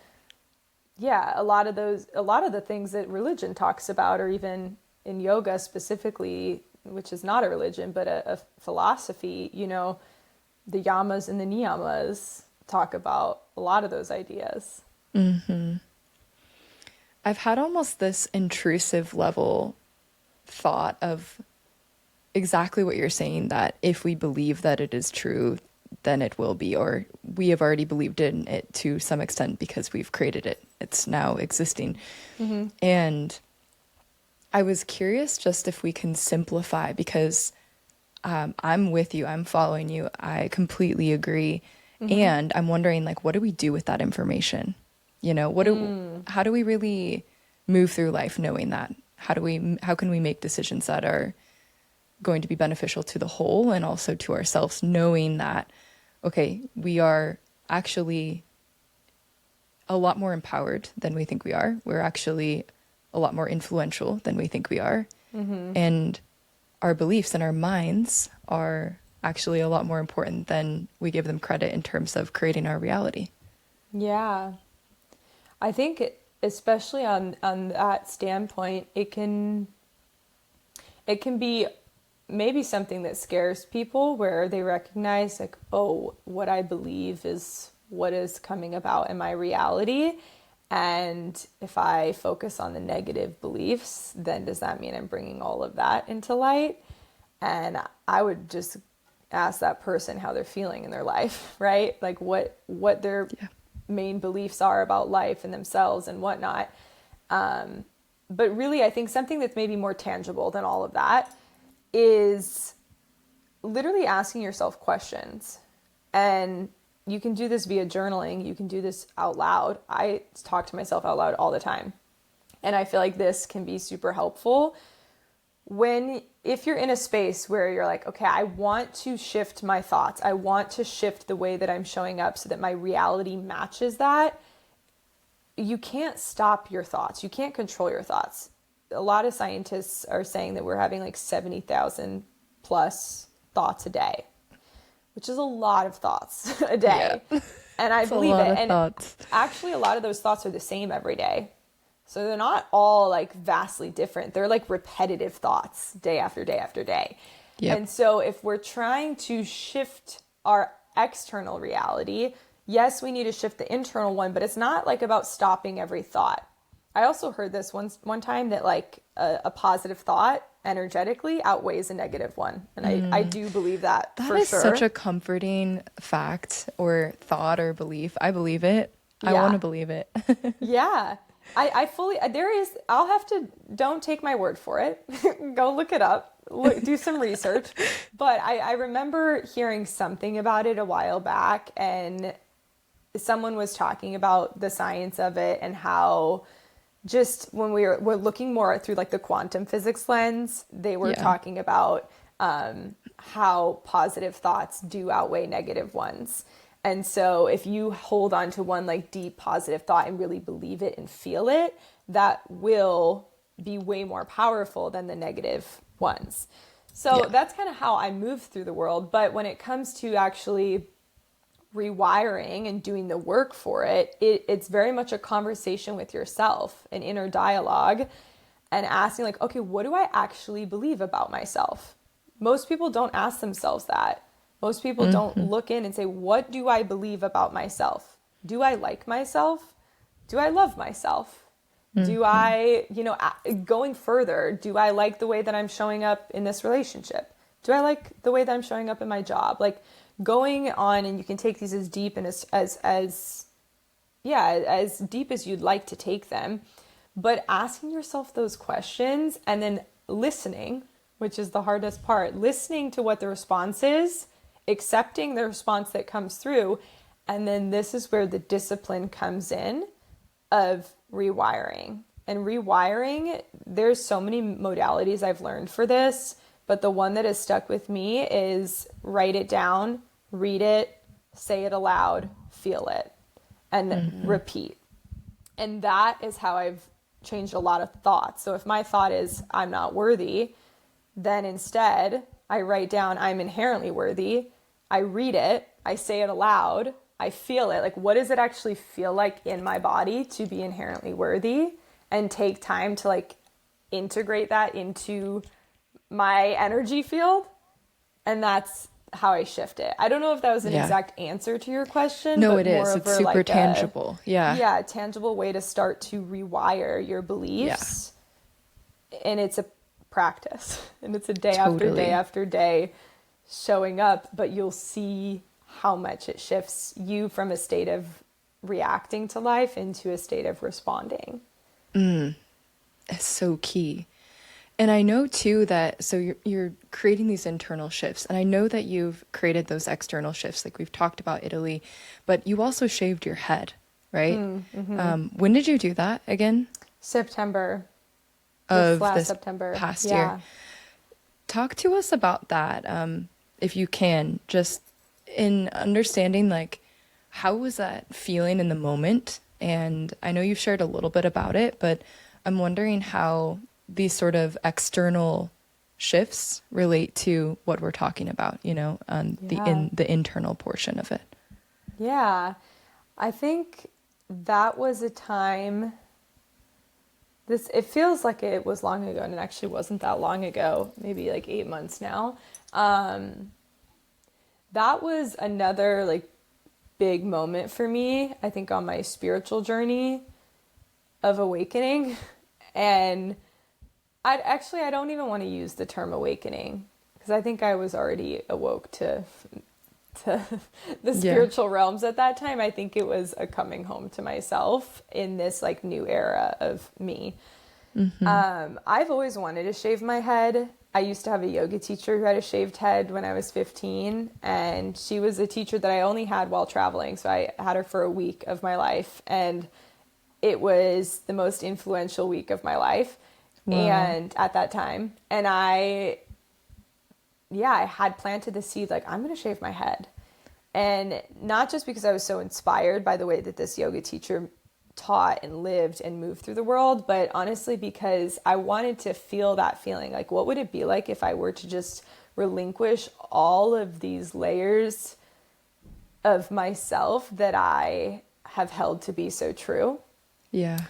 yeah, a lot of the things that religion talks about, or even in yoga specifically, which is not a religion, but a philosophy, the yamas and the niyamas talk about a lot of those ideas. Mm-hmm. I've had almost this intrusive level thought of exactly what you're saying, that if we believe that it is true, then it will be, or we have already believed in it to some extent because we've created it. It's now existing. Mm-hmm. And I was curious just if we can simplify, because I'm with you, I'm following you, I completely agree. Mm-hmm. And I'm wondering, like, what do we do with that information? Mm. How do we really move through life knowing that? How can we make decisions that are going to be beneficial to the whole and also to ourselves, knowing that, okay, we are actually a lot more empowered than we think we are. We're actually a lot more influential than we think we are. Mm-hmm. And our beliefs and our minds are actually a lot more important than we give them credit in terms of creating our reality. Yeah. I think especially on that standpoint, it can be maybe something that scares people, where they recognize, like, oh, what I believe is what is coming about in my reality. And if I focus on the negative beliefs, then does that mean I'm bringing all of that into light? And I would just ask that person how they're feeling in their life, right? Like, what their Yeah. main beliefs are about life and themselves and whatnot. But really, I think something that's maybe more tangible than all of that is literally asking yourself questions. And you can do this via journaling. You can do this out loud. I talk to myself out loud all the time. And I feel like this can be super helpful if you're in a space where you're like, okay, I want to shift my thoughts. I want to shift the way that I'm showing up so that my reality matches that. You can't stop your thoughts. You can't control your thoughts. A lot of scientists are saying that we're having like 70,000 plus thoughts a day, which is a lot of thoughts a day. Yeah. And I It's a believe lot it. of And thoughts. actually, a lot of those thoughts are the same every day. So they're not all like vastly different. They're like repetitive thoughts day after day after day. Yep. And so if we're trying to shift our external reality, yes, we need to shift the internal one, but it's not like about stopping every thought. I also heard this one time that like a positive thought energetically outweighs a negative one. And I do believe that That for is sure. such a comforting fact or thought or belief. I believe it. I want Yeah. to believe it. Yeah. I fully, I'll have to, don't take my word for it. Go look it up, do some research. But I remember hearing something about it a while back, and someone was talking about the science of it and how just when we're looking more through like the quantum physics lens, they were Yeah. talking about how positive thoughts do outweigh negative ones. And so if you hold on to one like deep positive thought and really believe it and feel it, that will be way more powerful than the negative ones. So Yeah. that's kind of how I move through the world. But when it comes to actually rewiring and doing the work for it, it's very much a conversation with yourself, an inner dialogue, and asking like, okay, what do I actually believe about myself? Most people don't ask themselves that. Most people don't look in and say, what do I believe about myself? Do I like myself? Do I love myself? Do I, going further, do I like the way that I'm showing up in this relationship? Do I like the way that I'm showing up in my job? Like going on, and you can take these as deep and as deep as you'd like to take them, but asking yourself those questions and then listening, which is the hardest part, listening to what the response is, accepting the response that comes through. And then this is where the discipline comes in of rewiring. And rewiring, there's so many modalities I've learned for this, but the one that has stuck with me is write it down, read it, say it aloud, feel it, and repeat. And that is how I've changed a lot of thoughts. So if my thought is I'm not worthy, then instead I write down I'm inherently worthy. I read it, I say it aloud, I feel it. Like, what does it actually feel like in my body to be inherently worthy? And take time to like integrate that into my energy field. And that's how I shift it. I don't know if that was an Yeah. exact answer to your question, No, but it more is. of It's a super like tangible. Yeah. a tangible way to start to rewire your Yeah. beliefs. And it's a practice, and it's a day after day Totally. after day showing up, but you'll see how much it shifts you from a state of reacting to life into a state of responding. It's so key. And I know too that so you're creating these internal shifts, and I know that you've created those external shifts, like we've talked about Italy, but you also shaved your head, right? When did you do that again? September, this Of last this September. past year. Yeah. Talk to us about that, if you can, just in understanding like how was that feeling in the moment? And I know you've shared a little bit about it, but I'm wondering how these sort of external shifts relate to what we're talking about, on Yeah. the internal portion of it. Yeah. I think that was a time, it feels like it was long ago, and it actually wasn't that long ago, maybe like 8 months now. That was another like big moment for me, I think, on my spiritual journey of awakening. And I don't even want to use the term awakening, because I think I was already awoke to the Yeah. spiritual realms at that time. I think it was a coming home to myself in this like new era of me. I've always wanted to shave my head. I used to have a yoga teacher who had a shaved head when I was 15, and she was a teacher that I only had while traveling. So I had her for a week of my life, and it was the most influential week of my life. Wow. And at that time, and I had planted the seed, like, I'm going to shave my head. And not just because I was so inspired by the way that this yoga teacher taught and lived and moved through the world, but honestly because I wanted to feel that feeling. Like, what would it be like if I were to just relinquish all of these layers of myself that I have held to be so true? Yeah.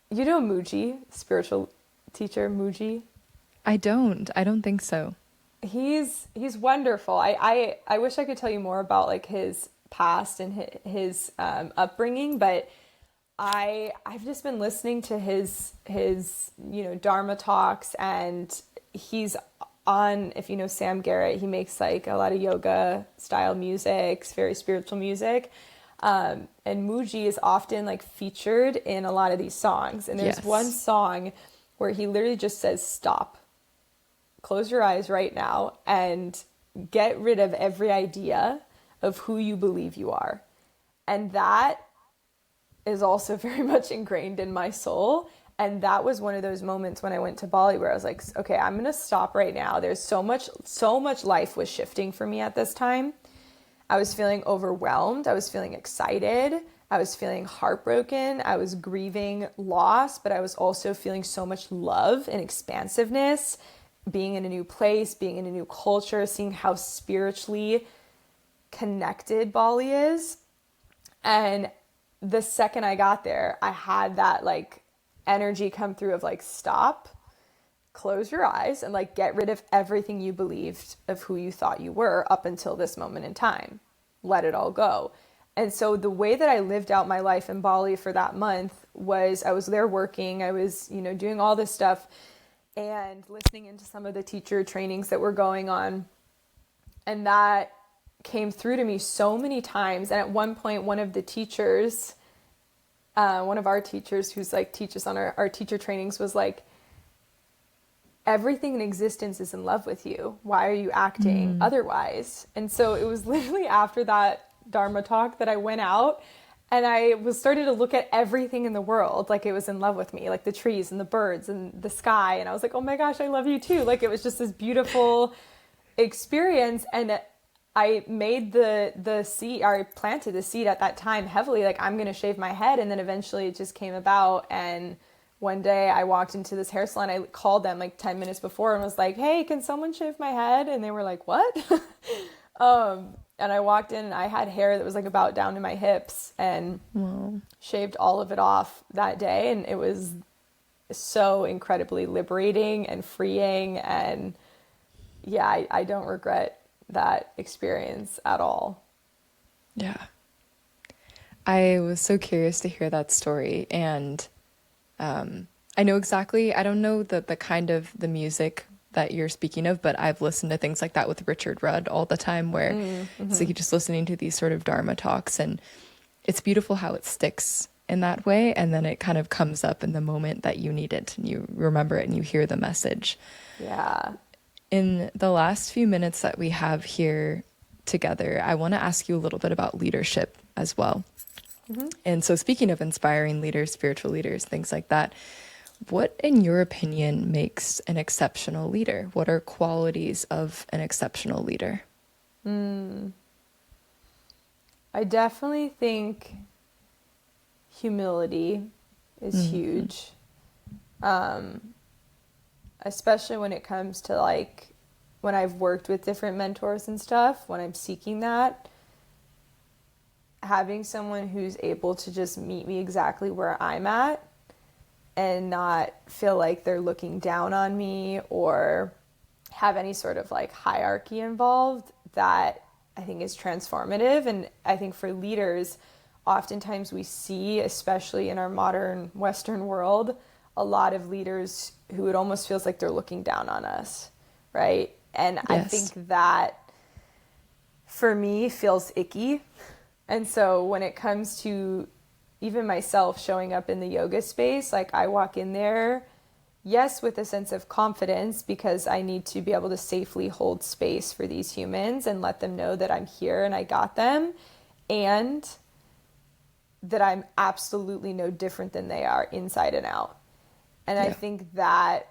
You know Muji, spiritual teacher Muji? I don't think so. He's wonderful. I wish I could tell you more about like his past and his upbringing, but I've just been listening to his Dharma talks, and he's on, if you know Sam Garrett, he makes like a lot of yoga style music, very spiritual music. And Muji is often like featured in a lot of these songs. And there's one Yes. song where he literally just says, stop, close your eyes right now, and get rid of every idea of who you believe you are. And that is also very much ingrained in my soul. And that was one of those moments when I went to Bali where I was like, okay, I'm going to stop right now. There's so much life was shifting for me at this time. I was feeling overwhelmed. I was feeling excited. I was feeling heartbroken. I was grieving loss, but I was also feeling so much love and expansiveness, being in a new place, being in a new culture, seeing how spiritually connected Bali is. And the second I got there, I had that like energy come through of like, stop, close your eyes, and like get rid of everything you believed of who you thought you were up until this moment in time. Let it all go. And so the way that I lived out my life in Bali for that month was I was there working, I was, doing all this stuff and listening into some of the teacher trainings that were going on. And that came through to me so many times. And at one point, one of the teachers, one of our teachers who's like teaches on our teacher trainings was like, everything in existence is in love with you. Why are you acting otherwise? And so it was literally after that Dharma talk that I went out and I was started to look at everything in the world like it was in love with me, like the trees and the birds and the sky. And I was like, oh my gosh, I love you too. Like it was just this beautiful experience. And I made the seed, or I planted the seed at that time heavily, like I'm going to shave my head. And then eventually it just came about. And one day I walked into this hair salon. I called them like 10 minutes before and was like, hey, can someone shave my head? And they were like, what? And I walked in and I had hair that was like about down to my hips and shaved all of it off that day. And it was so incredibly liberating and freeing. And yeah, I don't regret that experience at all. Yeah. I was so curious to hear that story. And I know exactly, I don't know the kind of the music that you're speaking of, but I've listened to things like that with Richard Rudd all the time where it's like you're just listening to these sort of Dharma talks and it's beautiful how it sticks in that way. And then it kind of comes up in the moment that you need it and you remember it and you hear the message. Yeah. In the last few minutes that we have here together, I want to ask you a little bit about leadership as well. And so speaking of inspiring leaders, spiritual leaders, things like that, what in your opinion makes an exceptional leader? What are qualities of an exceptional leader? I definitely think humility is huge. Especially when it comes to like when I've worked with different mentors and stuff, when I'm seeking that, having someone who's able to just meet me exactly where I'm at and not feel like they're looking down on me or have any sort of like hierarchy involved, that I think is transformative. And I think for leaders, oftentimes we see, especially in our modern Western world, a lot of leaders who it almost feels like they're looking down on us, right? And I Yes. think that for me feels icky. And so when it comes to even myself showing up in the yoga space, like I walk in there, yes, with a sense of confidence, because I need to be able to safely hold space for these humans and let them know that I'm here and I got them, and that I'm absolutely no different than they are inside and out. And I Yeah. think that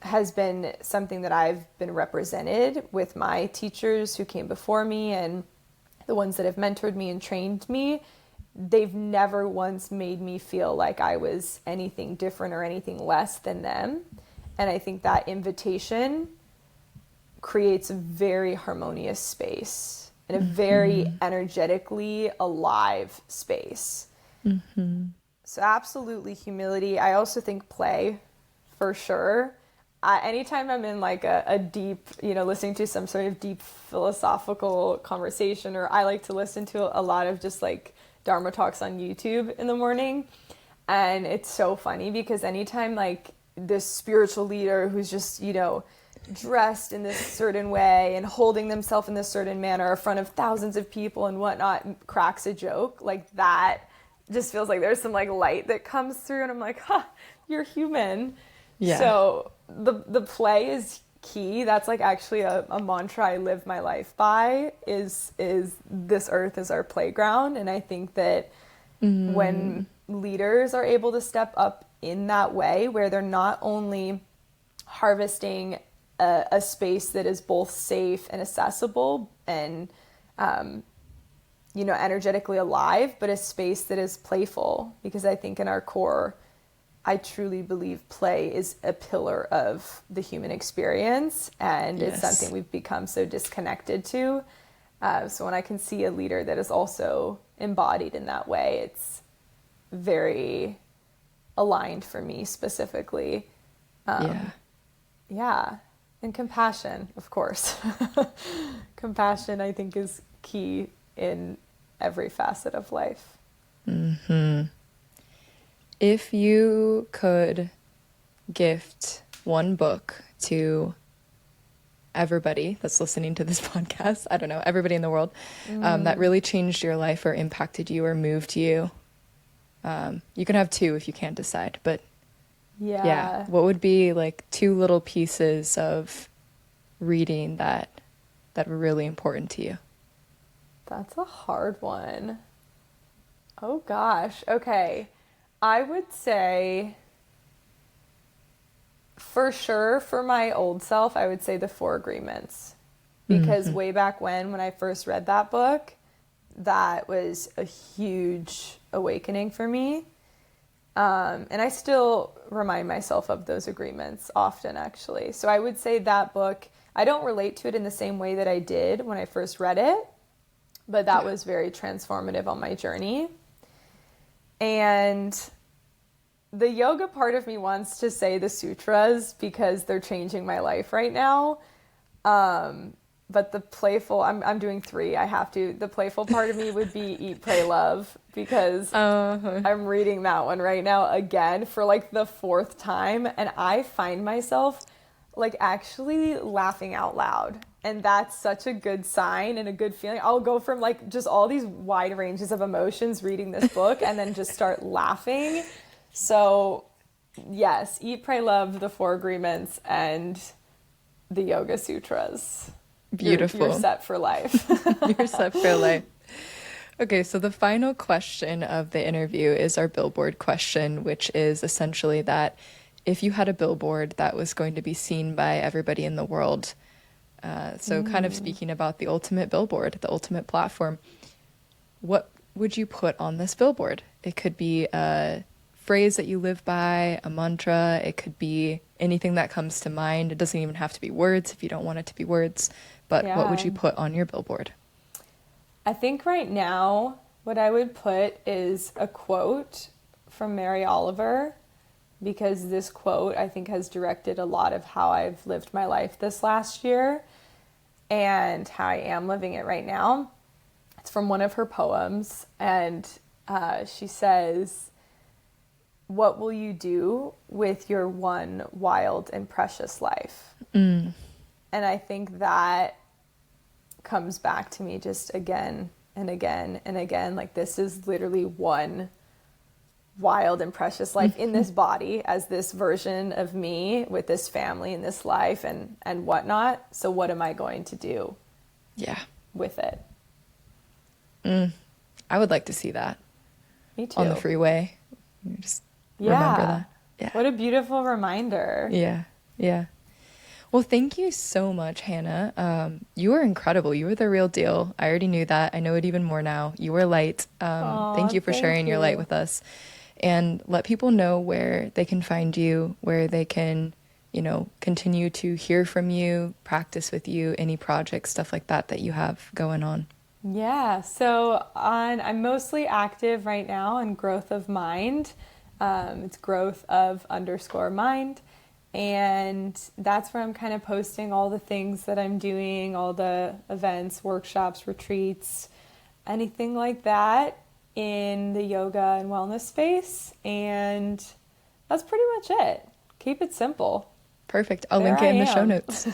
has been something that I've been represented with my teachers who came before me and the ones that have mentored me and trained me. They've never once made me feel like I was anything different or anything less than them. And I think that invitation creates a very harmonious space and a very Mm-hmm. energetically alive space. Mm-hmm. So absolutely humility. I also think play, for sure. Anytime I'm in like a deep, listening to some sort of deep philosophical conversation, or I like to listen to a lot of just like Dharma talks on YouTube in the morning. And it's so funny because anytime like this spiritual leader who's just, dressed in this certain way and holding themselves in this certain manner in front of thousands of people and whatnot cracks a joke, like that just feels like there's some like light that comes through, and I'm like, you're human. Yeah. So the play is key. That's like actually a mantra I live my life by, is this earth is our playground. And I think that when Mm. leaders are able to step up in that way, where they're not only harvesting a space that is both safe and accessible and energetically alive, but a space that is playful. Because I think in our core, I truly believe play is a pillar of the human experience, and it's something Yes. we've become so disconnected to. So when I can see a leader that is also embodied in that way, it's very aligned for me specifically. Yeah. Yeah. And compassion, of course. Compassion, I think, is key in every facet of life. Mm-hmm. If you could gift one book to everybody that's listening to this podcast, I don't know, everybody in the world, that really changed your life or impacted you or moved you, you can have two if you can't decide, but yeah, Yeah. what would be like two little pieces of reading that were really important to you? That's a hard one. Oh gosh. Okay. I would say for sure for my old self, I would say The Four Agreements. Because Mm-hmm. way back when I first read that book, that was a huge awakening for me. And I still remind myself of those agreements often, actually. So I would say that book, I don't relate to it in the same way that I did when I first read it, but that Yeah. was very transformative on my journey. And the yoga part of me wants to say the sutras because they're changing my life right now. But the playful, I'm doing three. I have to. The playful part of me would be Eat, Pray, Love, because Uh-huh. I'm reading that one right now again for like the fourth time. And I find myself like actually laughing out loud. And that's such a good sign and a good feeling. I'll go from like just all these wide ranges of emotions reading this book and then just start laughing. So, yes, Eat, Pray, Love, The Four Agreements, and the Yoga Sutras. You're Beautiful. set for life. You're set for life. Okay, so the final question of the interview is our billboard question, which is essentially that if you had a billboard that was going to be seen by everybody in the world, so kind of speaking about the ultimate billboard, the ultimate platform, what would you put on this billboard? It could be a phrase that you live by, a mantra, it could be anything that comes to mind. It doesn't even have to be words if you don't want it to be words, but what would Yeah. you put on your billboard? I think right now, what I would put is a quote from Mary Oliver, because this quote I think has directed a lot of how I've lived my life this last year and how I am living it right now. It's from one of her poems, and she says, "What will you do with your one wild and precious life?" Mm, And I think that comes back to me just again and again and again. Like, this is literally one wild and precious life in this body as this version of me with this family and this life and whatnot. So what am I going to do with it? I would like to see that. Me too. On the freeway. Just remember that. Yeah. What a beautiful reminder. Yeah. Yeah. Well, thank you so much, Hannah. You were incredible. You were the real deal. I already knew that. I know it even more now. You were light. Thank you for sharing your light with us. And let people know where they can find you, where they can, continue to hear from you, practice with you, any projects, stuff like that that you have going on. Yeah, so I'm mostly active right now on Growth of Mind. It's growth of _mind. And that's where I'm kind of posting all the things that I'm doing, all the events, workshops, retreats, anything like that in the yoga and wellness space. And that's pretty much it. Keep it simple. Perfect. I'll link it in the show notes.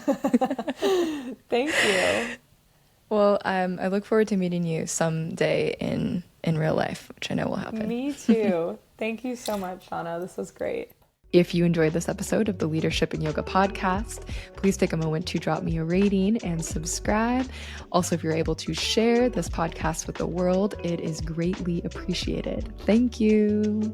Thank you. Well, I look forward to meeting you someday in real life, which I know will happen. Me too. Thank you so much, Shauna. This was great. If you enjoyed this episode of the Leadership in Yoga podcast, please take a moment to drop me a rating and subscribe. Also, if you're able to share this podcast with the world, it is greatly appreciated. Thank you.